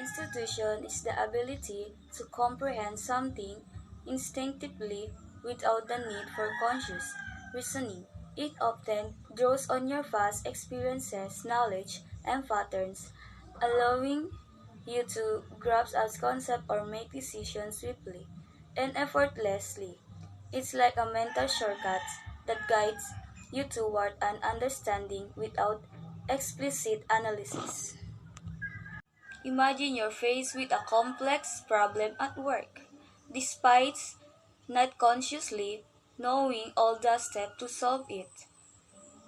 Institution is the ability to comprehend something instinctively without the need for conscious reasoning. It often draws on your past experiences, knowledge, and patterns, allowing you to grasp a concept or make decisions swiftly and effortlessly. It's like a mental shortcut that guides you toward an understanding without explicit analysis. Imagine you're faced with a complex problem at work. Despite not consciously knowing all the steps to solve it,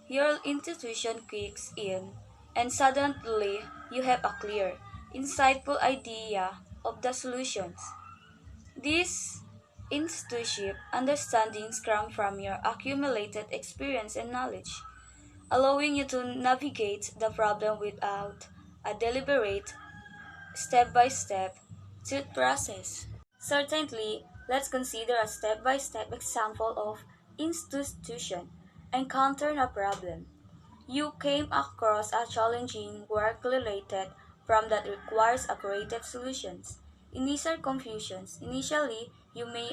your intuition kicks in, and suddenly you have a clear, insightful idea of the solutions. These intuitive understandings come from your accumulated experience and knowledge, allowing you to navigate the problem without a deliberate step by step thought process. Certainly, let's consider a step by step example of institution. Encounter a problem. You came across a challenging work related problem that requires a creative solutions. Initial confusions. Initially, you may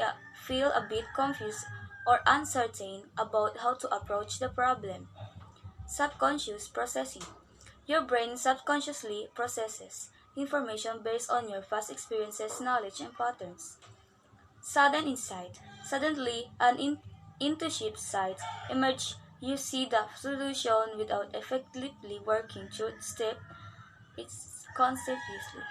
feel a bit confused or uncertain about how to approach the problem. Subconscious processing. Your brain subconsciously processes information based on your past experiences, knowledge, and patterns. Sudden insight. Suddenly, an intuitive sight emerges. You see the solution without effectively working through step it's consecutively.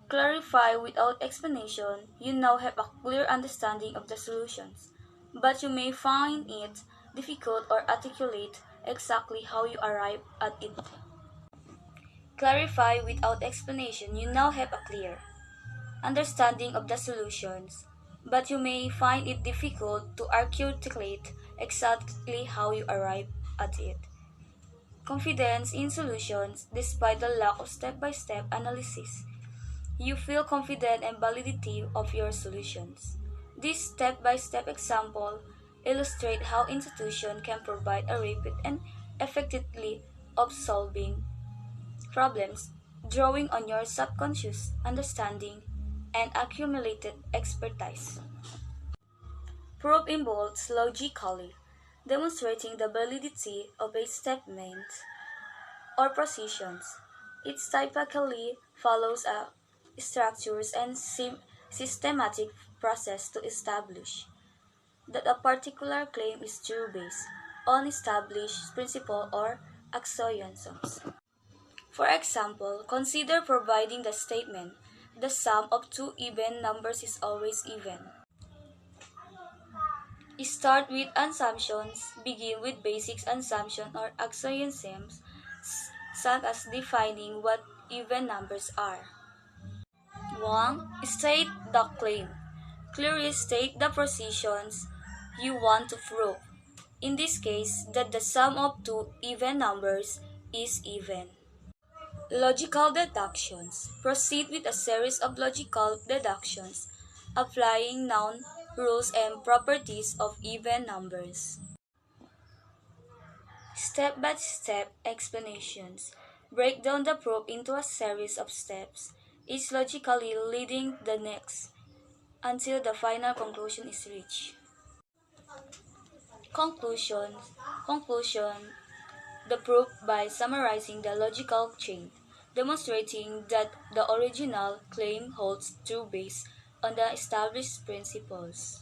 Clarify without explanation. You now have a clear understanding of the solutions, but you may find it difficult or articulate exactly how you arrive at it. Clarify without explanation. You now have a clear understanding of the solutions, but you may find it difficult to articulate exactly how you arrive at it. Confidence in solutions despite the lack of step by step analysis. You feel confident in validity of your solutions. This step by step example illustrates how institution can provide a rapid and effectively of solving problems, drawing on your subconscious understanding and accumulated expertise. Proof involves logically demonstrating the validity of a statement or positions. It typically follows a structures and systematic process to establish that a particular claim is true based on established principle or axioms. For example, consider providing the statement, the sum of two even numbers is always even. Start with assumptions, begin with basic assumptions or axioms, such as defining what even numbers are. 1. State the claim. Clearly state the positions you want to prove. In this case, that the sum of two even numbers is even. Logical deductions. Proceed with a series of logical deductions, applying known rules and properties of even numbers. Step-by-step explanations. Break down the proof into a series of steps, each logically leading the next, until the final conclusion is reached. Conclusion. Conclusion. The proof by summarizing the logical chain, demonstrating that the original claim holds true based on the established principles.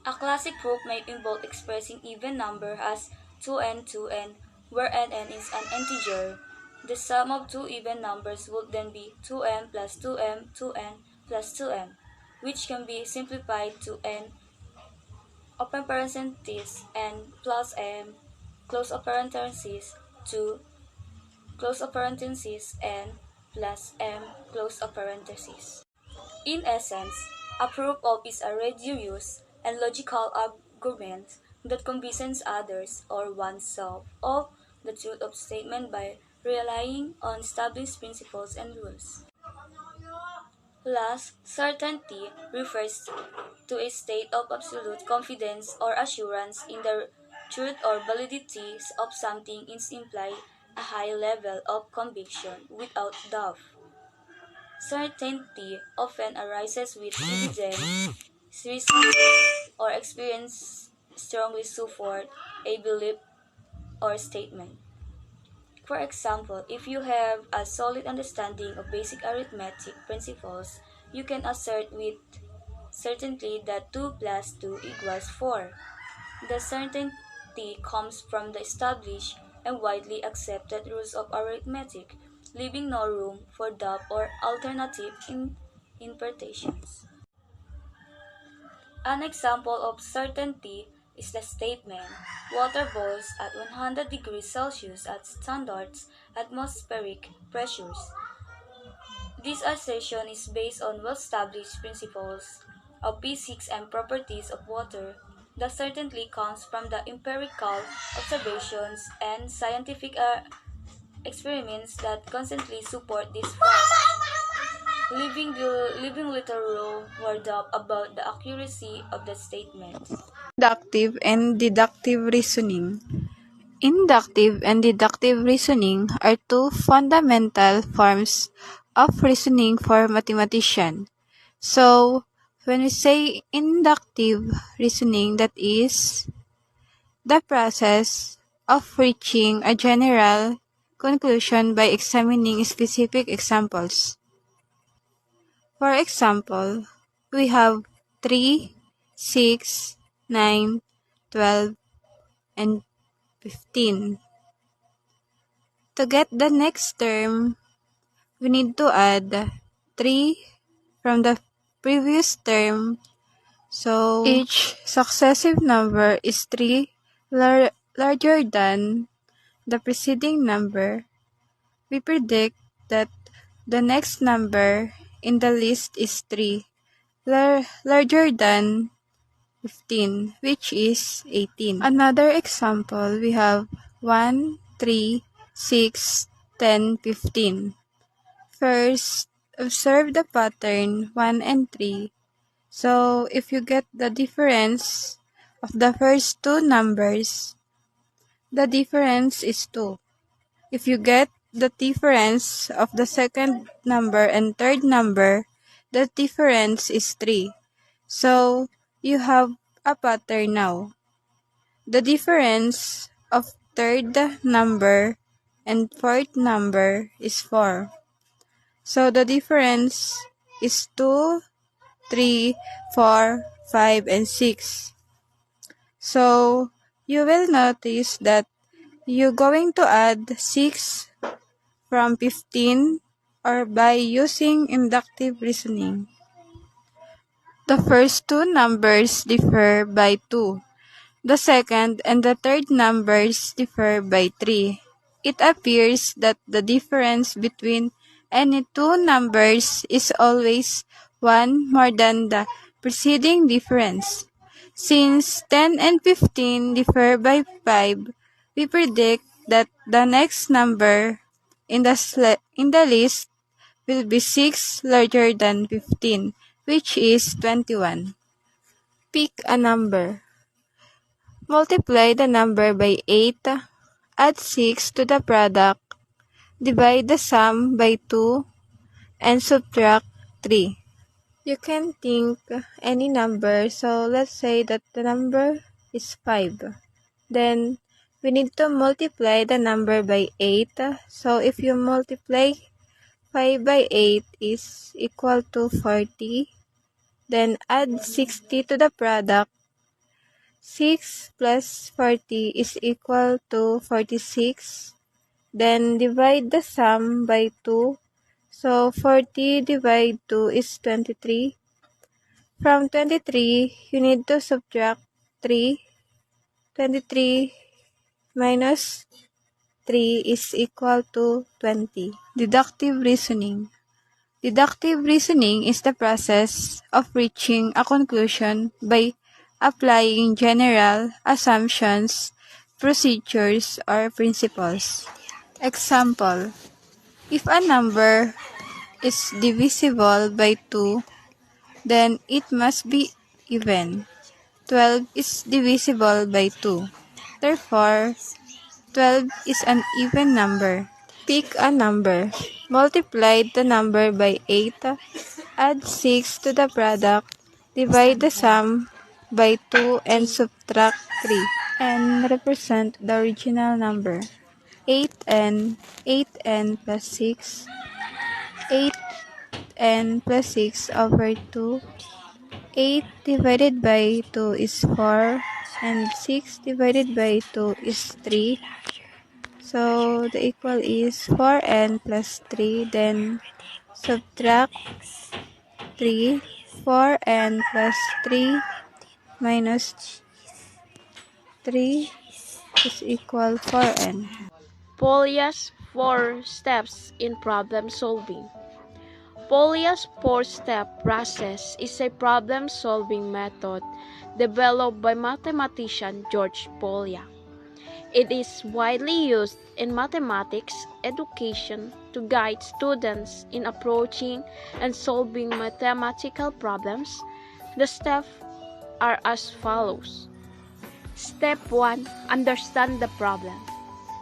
A classic proof may involve expressing even number as 2n, where n is an integer. The sum of two even numbers would then be 2m plus 2m, 2n plus 2m, which can be simplified to n open parenthesis n plus m close of parenthesis to close of parenthesis n plus m close of parenthesis. In essence, a proof of is a reduced and logical argument that convinces others or oneself of the truth of statement by relying on established principles and rules. Last, certainty refers to a state of absolute confidence or assurance in the truth or validity of something is implied a high level of conviction without doubt. Certainty often arises with evidence, reason, or experience strongly support a belief or statement. For example, if you have a solid understanding of basic arithmetic principles, you can assert with certainty that 2 plus 2 equals 4. The certainty comes from the established and widely accepted rules of arithmetic, leaving no room for doubt or alternative interpretations. An example of certainty is the statement, water boils at 100 degrees Celsius at standard atmospheric pressures. This assertion is based on well-established principles of physics and properties of water. The certainty comes from the empirical observations and scientific experiments that constantly support this fact, leaving little room for doubt about the accuracy of the statement. Inductive and deductive reasoning. Inductive and deductive reasoning are two fundamental forms of reasoning for mathematicians. So, when we say inductive reasoning, that is the process of reaching a general conclusion by examining specific examples. For example, we have 3, 6, 9, 12, and 15. To get the next term, we need to add 3 from the previous term. So, each successive number is 3 larger than the preceding number. We predict that the next number in the list is 3 larger than 15, which is 18. Another example, we have 1, 3, 6, 10, 15. First, observe the pattern 1 and 3. So, if you get the difference of the first two numbers, the difference is 2. If you get the difference of the second number and third number, the difference is 3. So, you have a pattern now. The difference of third number and fourth number is 4. So, the difference is 2, 3, 4, 5, and 6. So, you will notice that you're going to add 6 from 15 or by using inductive reasoning. The first two numbers differ by 2. The second and the third numbers differ by 3. It appears that the difference between any two numbers is always 1 more than the preceding difference. Since 10 and 15 differ by 5, we predict that the next number in the list will be 6 larger than 15, which is 21. Pick a number. Multiply the number by 8, add 6 to the product, divide the sum by 2, and subtract 3. You can think any number, so let's say that the number is 5. Then, we need to multiply the number by 8. So, if you multiply 5 by 8 is equal to 40. Then, add 60 to the product. 6 plus 40 is equal to 46. Then, divide the sum by 2. So, 40 divided 2 is 23. From 23, you need to subtract 3. 23 minus 3 is equal to 20. Deductive reasoning. Deductive reasoning is the process of reaching a conclusion by applying general assumptions, procedures, or principles. Example, if a number is divisible by 2, then it must be even. 12 is divisible by 2. Therefore, 12 is an even number. Pick a number. Multiply the number by 8. Add 6 to the product. Divide the sum by 2 and subtract 3. And represent the original number. 8n plus 6. 8n plus 6 over 2. 8 divided by 2 is 4. And 6 divided by 2 is 3. So the equal is 4n plus 3. Then subtract 3. 4n plus 3 minus 3 is equal 4n. Polya's 4 steps in problem solving. Polya's 4-step process is a problem-solving method developed by mathematician George Polya. It is widely used in mathematics education to guide students in approaching and solving mathematical problems. The steps are as follows. Step 1. Understand the problem.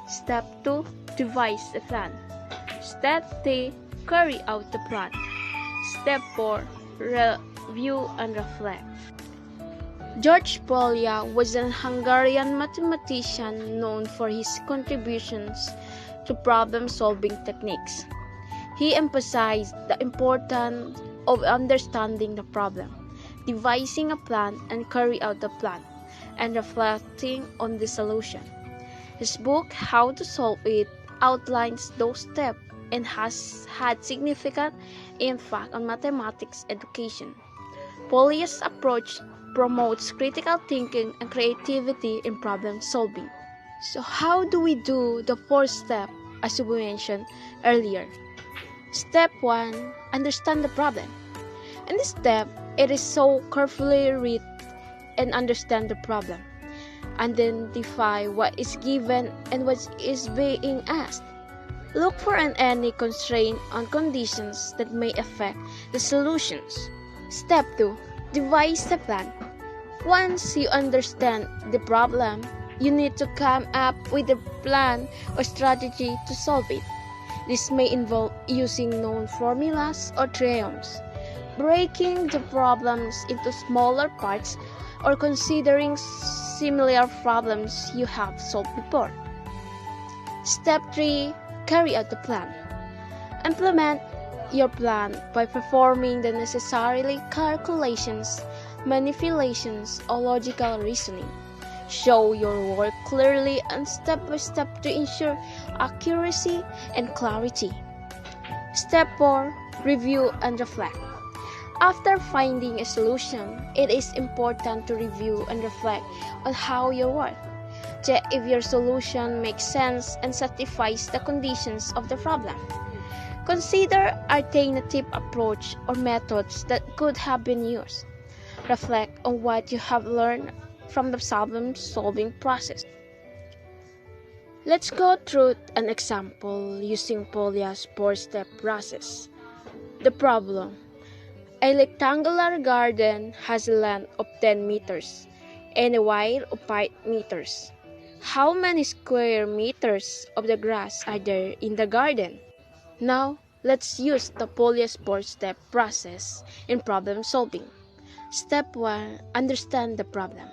Step 2. Devise a plan. Step 3. Carry out the plan. Step 4. Review and reflect. George Polya was a Hungarian mathematician known for his contributions to problem-solving techniques. He emphasized the importance of understanding the problem, devising a plan and carry out the plan, and reflecting on the solution. His book, How to Solve It, outlines those steps and has had significant impact on mathematics education. Polya's approach promotes critical thinking and creativity in problem solving. So how do we do the 4th step as we mentioned earlier? Step 1. Understand the problem. In this step, it is so carefully read and understand the problem. Identify what is given and what is being asked. Look for any constraint on conditions that may affect the solutions. Step 2. Devise the plan. Once you understand the problem, you need to come up with a plan or strategy to solve it. This may involve using known formulas or theorems, breaking the problems into smaller parts, or considering similar problems you have solved before. Step 3. Carry out the plan. Implement your plan by performing the necessary calculations, manipulations, or logical reasoning. Show your work clearly and step by step to ensure accuracy and clarity. Step 4. Review and reflect. After finding a solution, it is important to review and reflect on how you work. Check if your solution makes sense and satisfies the conditions of the problem. Consider alternative approach or methods that could have been used. Reflect on what you have learned from the problem-solving process. Let's go through an example using Polya's 4-step process. The problem. A rectangular garden has a length of 10 meters and a width of 5 meters. How many square meters of the grass are there in the garden? Now, let's use the Polya's 4-step process in problem solving. Step 1. Understand the problem.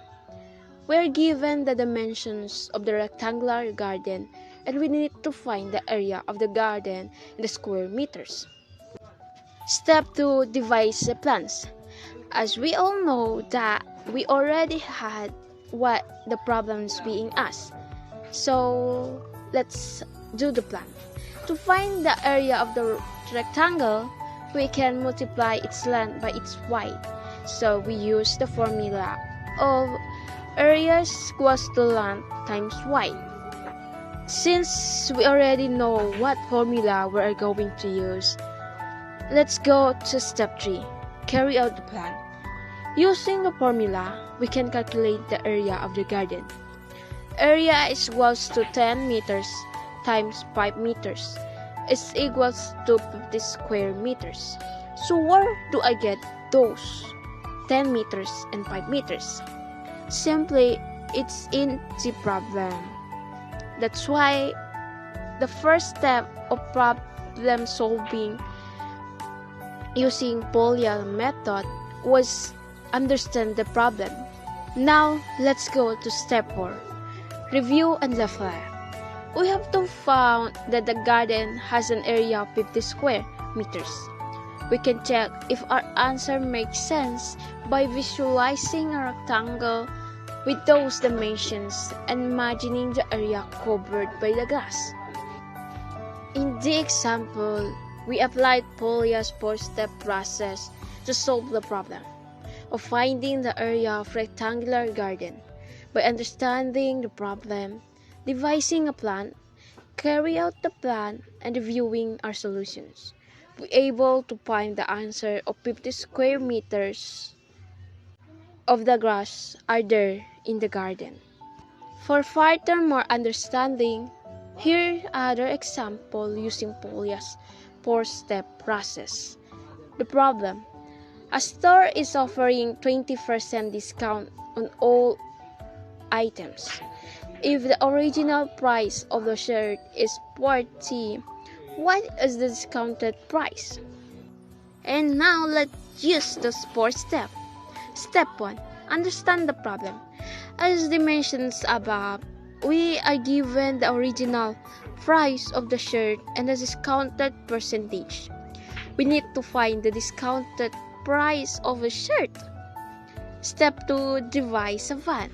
We are given the dimensions of the rectangular garden and we need to find the area of the garden in the square meters. Step 2. Devise the plans. As we all know that we already had what the problems being asked. So let's do the plan. To find the area of the rectangle, we can multiply its length by its width. So we use the formula of area equals to length times width. Since we already know what formula we are going to use, let's go to step 3. Carry out the plan. Using the formula, we can calculate the area of the garden. Area is equals to 10 meters times 5 meters is equals to 50 square meters. So where do I get those 10 meters and 5 meters? Simply, it's in the problem. That's why the first step of problem solving using Polya method was understand the problem. Now, let's go to step 4. Review and reflect. We have to found that the garden has an area of 50 square meters. We can check if our answer makes sense by visualizing a rectangle with those dimensions and imagining the area covered by the grass. In the example, we applied Polya's 4-step process to solve the problem of finding the area of rectangular garden. By understanding the problem, devising a plan, carry out the plan, and reviewing our solutions, we are able to find the answer of 50 square meters of the grass are there in the garden. For furthermore understanding, here are other example using Polya's 4-step process. The problem: a store is offering 20% discount on all items. If the original price of the shirt is 40, what is the discounted price? And now let's use those 4 steps. Step 1. Understand the problem. As dimensioned above, we are given the original price of the shirt and the discounted percentage. We need to find the discounted price of a shirt. Step 2. Devise a plan.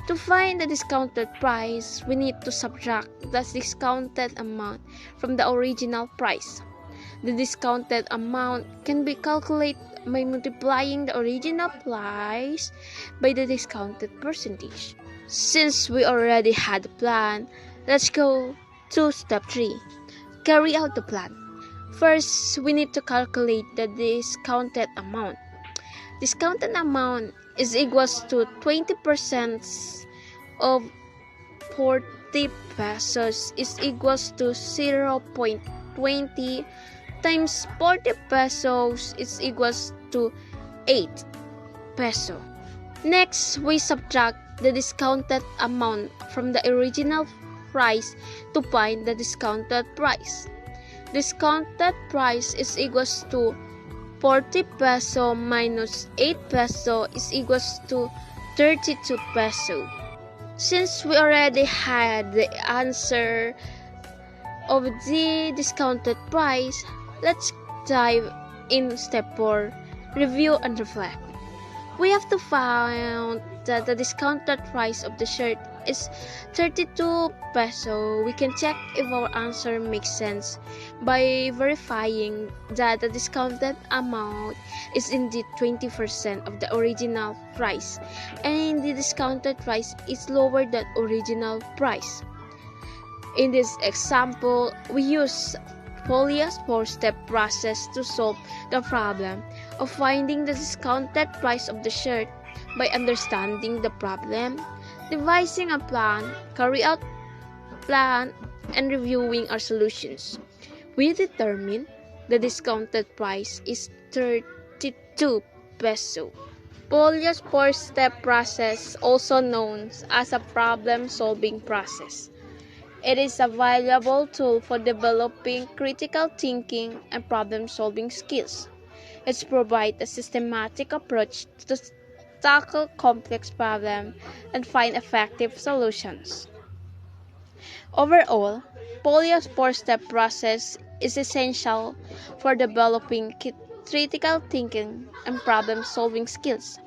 To find the discounted price, we need to subtract the discounted amount from the original price. The discounted amount can be calculated by multiplying the original price by the discounted percentage. Since we already had a plan, let's go to step 3. Carry out the plan. First, we need to calculate the discounted amount. Discounted amount is equals to 20% of 40 pesos is equals to 0.20 times 40 pesos is equals to 8 peso. Next, we subtract the discounted amount from the original price to find the discounted price. Discounted price is equals to 40 peso minus 8 peso is equals to 32 peso. Since we already had the answer of the discounted price, let's dive in step 4, review and reflect. We have to find that the discounted price of the shirt is 32 peso. We can check if our answer makes sense by verifying that the discounted amount is indeed 20% of the original price and the discounted price is lower than original price. In this example, we use Polya's 4-step process to solve the problem of finding the discounted price of the shirt by understanding the problem, devising a plan, carry out plan, and reviewing our solutions. We determine the discounted price is 32 peso. Polya's 4-step process, also known as a problem-solving process. It is a valuable tool for developing critical thinking and problem-solving skills. It provides a systematic approach to tackle complex problems and find effective solutions. Overall, Polya's 4-step process is essential for developing critical thinking and problem-solving skills.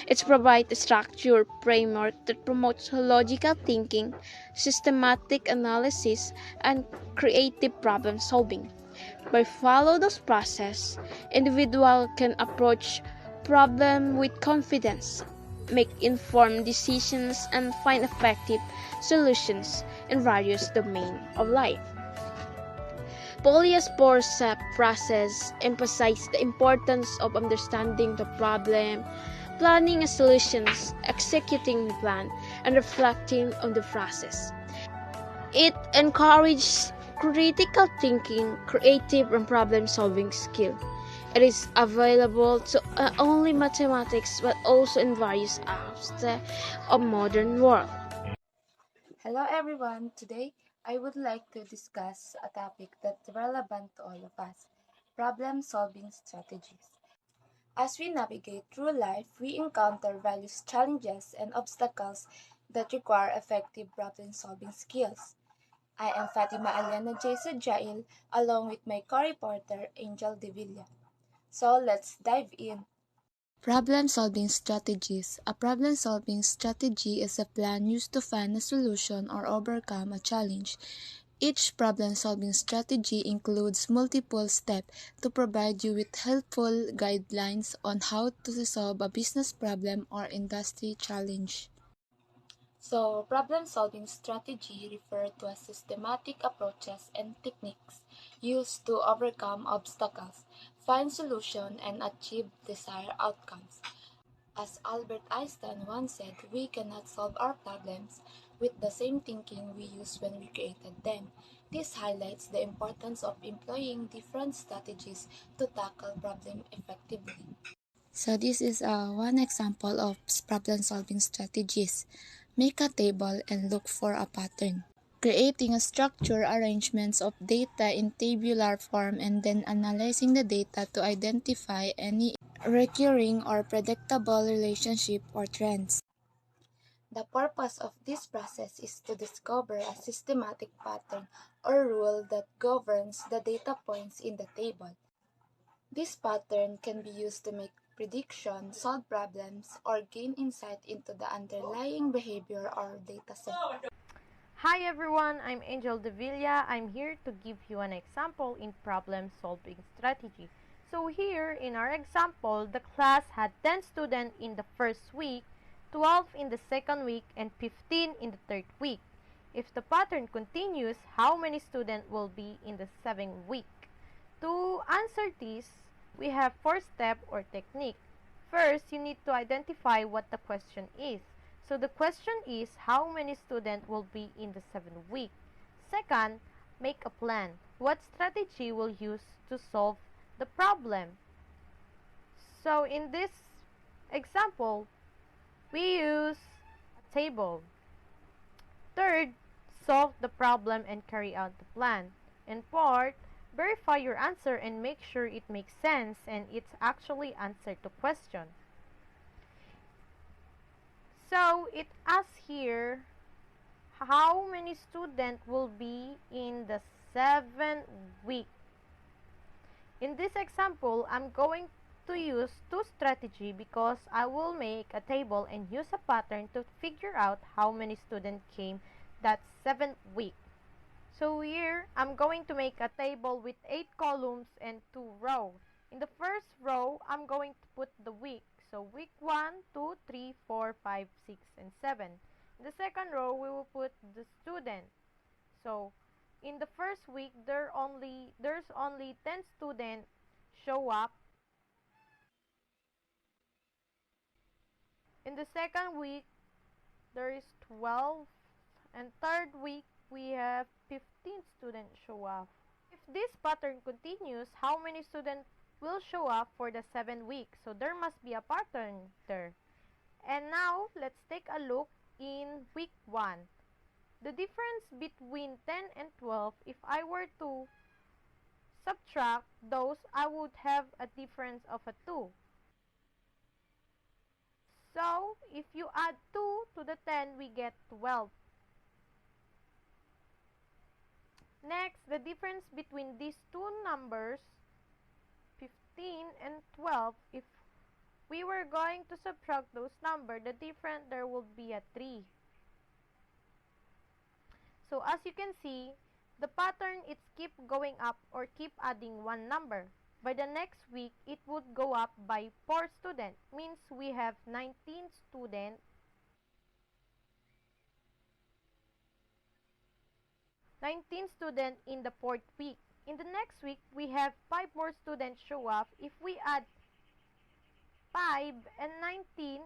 It provides a structured framework that promotes logical thinking, systematic analysis, and creative problem solving. By following this process, individual can approach problem with confidence, make informed decisions, and find effective solutions in various domains of life. Polya's 4-step process emphasizes the importance of understanding the problem, planning solutions, executing the plan, and reflecting on the process. It encourages critical thinking, creative, and problem-solving skill. It is available to only mathematics but also in various aspects of modern world. Hello everyone. Today I would like to discuss a topic that's relevant to all of us: problem solving strategies. As we navigate through life, we encounter various challenges and obstacles that require effective problem solving skills. I am Fatima Aliana J. Sujail along with my co-reporter Angel Devilla. So let's dive in. Problem solving strategies. A problem solving strategy is a plan used to find a solution or overcome a challenge. Each problem solving strategy includes multiple steps to provide you with helpful guidelines on how to solve a business problem or industry challenge. So, problem-solving strategy refer to a systematic approaches and techniques used to overcome obstacles, find solutions, and achieve desired outcomes. As Albert Einstein once said, we cannot solve our problems with the same thinking we used when we created them. This highlights the importance of employing different strategies to tackle problems effectively. So this is one example of problem-solving strategies. Make a table and look for a pattern. Creating a structure arrangements of data in tabular form and then analyzing the data to identify any recurring or predictable relationship or trends. The purpose of this process is to discover a systematic pattern or rule that governs the data points in the table. This pattern can be used to make predictions, solve problems, or gain insight into the underlying behavior or data set. Hi everyone, I'm Angel Devilla. I'm here to give you an example in problem solving strategy. So here in our example, the class had 10 students in the first week, 12 in the second week, and 15 in the third week. If the pattern continues, how many students will be in the seventh week? To answer this, we have 4 steps or technique. First, you need to identify what the question is. So the question is how many students will be in the 7th week. Second, make a plan. What strategy will use to solve the problem? So in this example, we use a table. Third, solve the problem and carry out the plan. And fourth, verify your answer and make sure it makes sense and it's actually answered the question. So it asks here how many students will be in the 7th week. In this example, I'm going to use 2 strategy because I will make a table and use a pattern to figure out how many students came that 7th week. So here, I'm going to make a table with 8 columns and 2 rows. In the first row, I'm going to put the week. So week 1, 2, 3, 4, 5, 6, and 7. In the second row, we will put the student. So in the first week, there's only 10 students show up. In the second week, there is 12. And third week, we have 15 students show up. If this pattern continues, how many students will show up for the 7th week? So there must be a pattern there. And now, let's take a look in week 1. The difference between 10 and 12, if I were to subtract those, I would have a difference of a 2. So, if you add 2 to the 10, we get 12. Next, the difference between these two numbers, 15 and 12, if we were going to subtract those numbers, the difference there will be a 3. So as you can see, the pattern is keep going up or keep adding one number. By the next week, it would go up by 4 students. Means we have 19 students. 19 students in the 4th week. In the next week, we have 5 more students show up. If we add 5 and 19,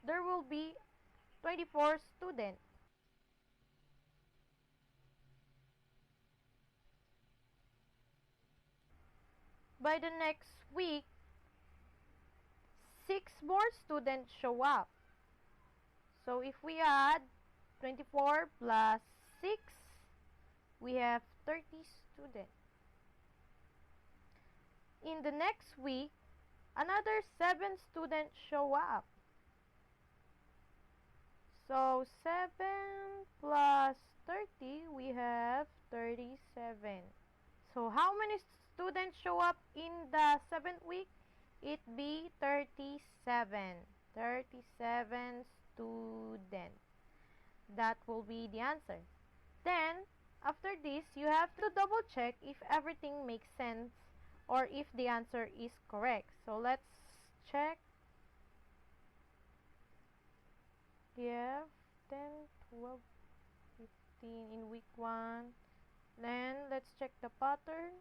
there will be 24 students. By the next week, 6 more students show up. So if we add 24 plus 6, we have 30 students. In the next week, another 7 students show up. So 7 plus 30, we have 37. So how many students show up in the 7th week? It be 37. 37 students. That will be the answer. Then, after this, you have to double check if everything makes sense or if the answer is correct. So let's check. We have 10, 12, 15 in week 1. Then, let's check the pattern.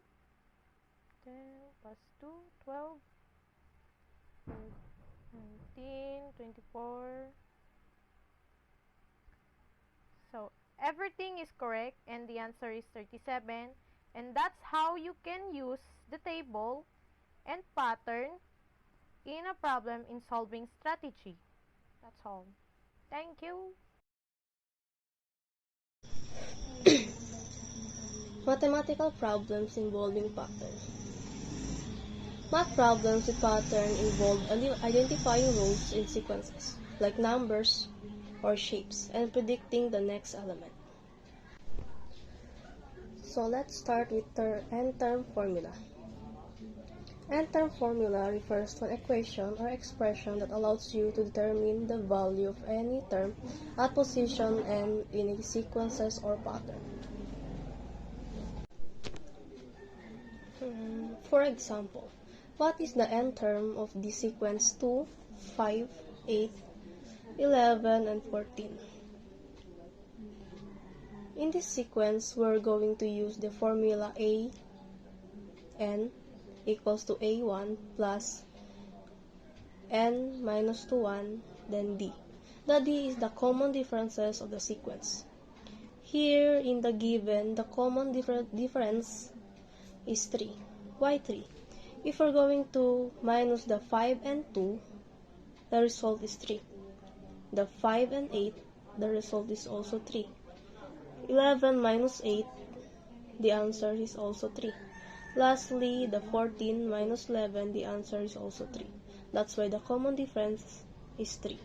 10 plus 2, 12, 19, 24. So, everything is correct and the answer is 37. And that's how you can use the table and pattern in a problem in solving strategy. That's all. Thank you. Mathematical problems involving pattern. Math problems with pattern involve identifying rows in sequences, like numbers or shapes, and predicting the next element. So let's start with the n-term formula. N-term formula refers to an equation or expression that allows you to determine the value of any term at position n in a sequences or pattern. For example, what is the n-term of the sequence 2, 5, 8, 11, and 14? In this sequence, we're going to use the formula a n equals to a1 plus n minus 2, 1, then d. The d is the common differences of the sequence. Here, in the given, the common difference is 3. Why 3? If we're going to minus the 5 and 2, the result is 3. The 5 and 8, the result is also 3. 11 minus 8, the answer is also 3. Lastly, the 14 minus 11, the answer is also 3. That's why the common difference is 3.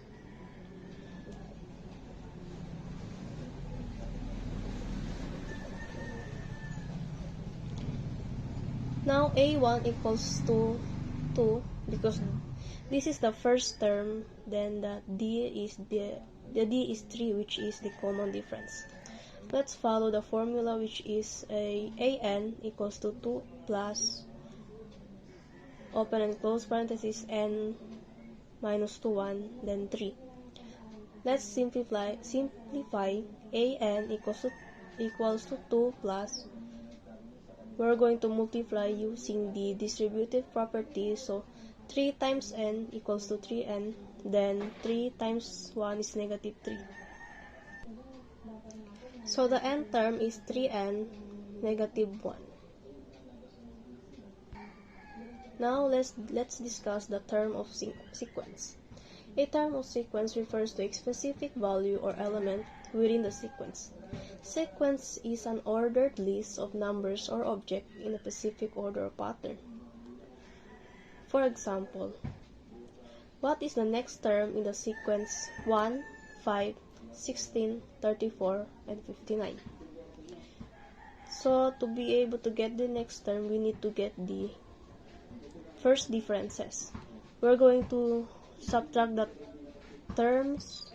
Now a1 equals to 2 because this is the first term, then the d is 3, which is the common difference. Let's follow the formula, which is an equals to 2 plus open and close parenthesis n minus 2, 1, then 3. Let's simplify an equals to 2 plus, we're going to multiply using the distributive property, so 3 times n equals to 3n, then 3 times 1 is negative 3. So the n term is 3n negative 1. Now let's discuss the term of sequence. A term of sequence refers to a specific value or element within the sequence. Sequence is an ordered list of numbers or objects in a specific order or pattern. For example, what is the next term in the sequence 1, 5, 16, 34, and 59? So, to be able to get the next term, we need to get the first differences. We're going to subtract the terms,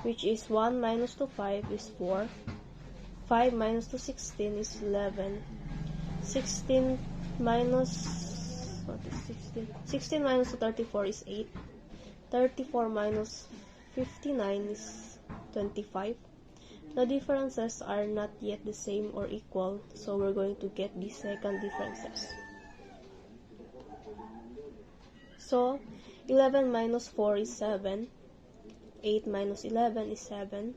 which is 1 minus 2, 5 is 4. 5 minus 2, 16 is 11. 16 minus, what is 16? 16 minus 2, 34 is 8. 34 minus 59 is 25. The differences are not yet the same or equal, so we're going to get the second differences. So, 11 minus 4 is 7. 8 minus 11 is 7.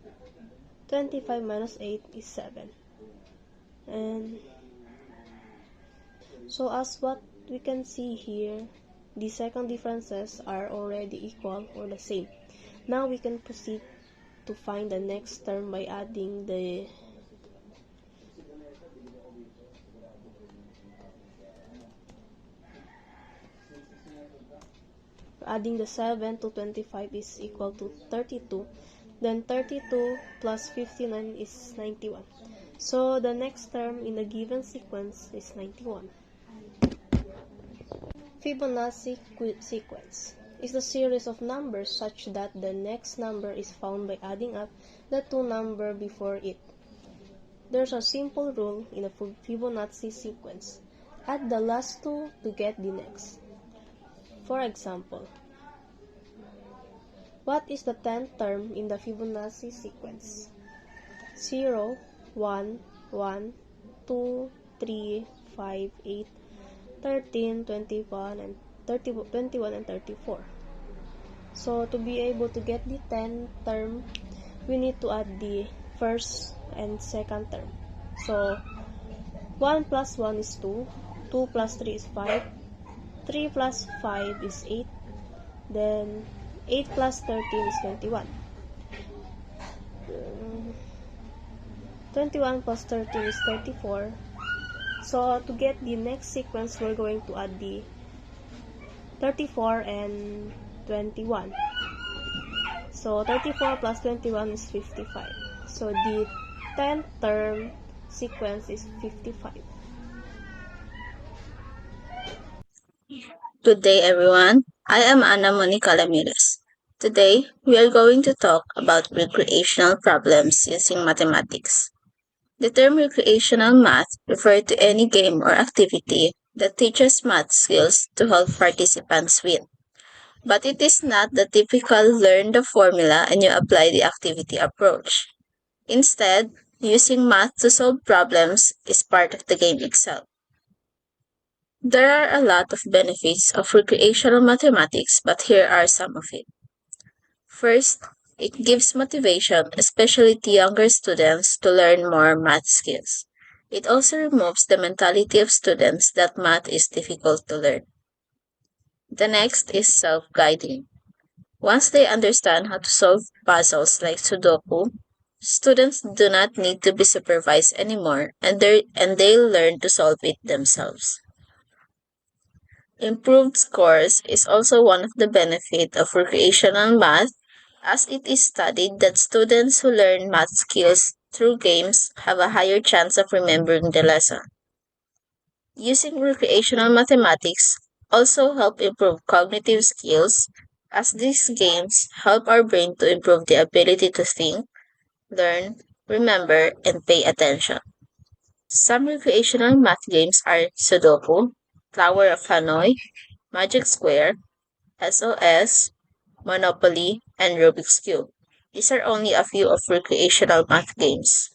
25 minus 8 is 7. And so as what we can see here, the second differences are already equal or the same. Now we can proceed to find the next term by adding the adding the 7 to 25 is equal to 32. Then 32 plus 59 is 91. So the next term in the given sequence is 91. Fibonacci sequence is the series of numbers such that the next number is found by adding up the two numbers before it. There's a simple rule in a Fibonacci sequence. Add the last two to get the next. For example, what is the 10th term in the Fibonacci sequence? 0, 1, 1, 2, 3, 5, 8, 13, 21, and 34. So to be able to get the 10th term, we need to add the first and second term. So 1 plus 1 is 2, 2 plus 3 is 5, 3 plus 5 is 8, then 8 plus 13 is 21. 21 plus 13 is 34. So to get the next sequence, we're going to add the 34 and 21. So 34 plus 21 is 55. So the 10th term sequence is 55. Good day, everyone. I am Ana Monica Ramirez. Today, we are going to talk about recreational problems using mathematics. The term recreational math refers to any game or activity that teaches math skills to help participants win. But it is not the typical learn the formula and you apply the activity approach. Instead, using math to solve problems is part of the game itself. There are a lot of benefits of recreational mathematics, but here are some of it. First, it gives motivation, especially to younger students, to learn more math skills. It also removes the mentality of students that math is difficult to learn. The next is self-guiding. Once they understand how to solve puzzles like Sudoku, students do not need to be supervised anymore and they learn to solve it themselves. Improved scores is also one of the benefits of recreational math, as it is studied that students who learn math skills through games have a higher chance of remembering the lesson. Using recreational mathematics also help improve cognitive skills, as these games help our brain to improve the ability to think, learn, remember, and pay attention. Some recreational math games are Sudoku, Tower of Hanoi, Magic Square, SOS, Monopoly, and Rubik's Cube. These are only a few of recreational math games.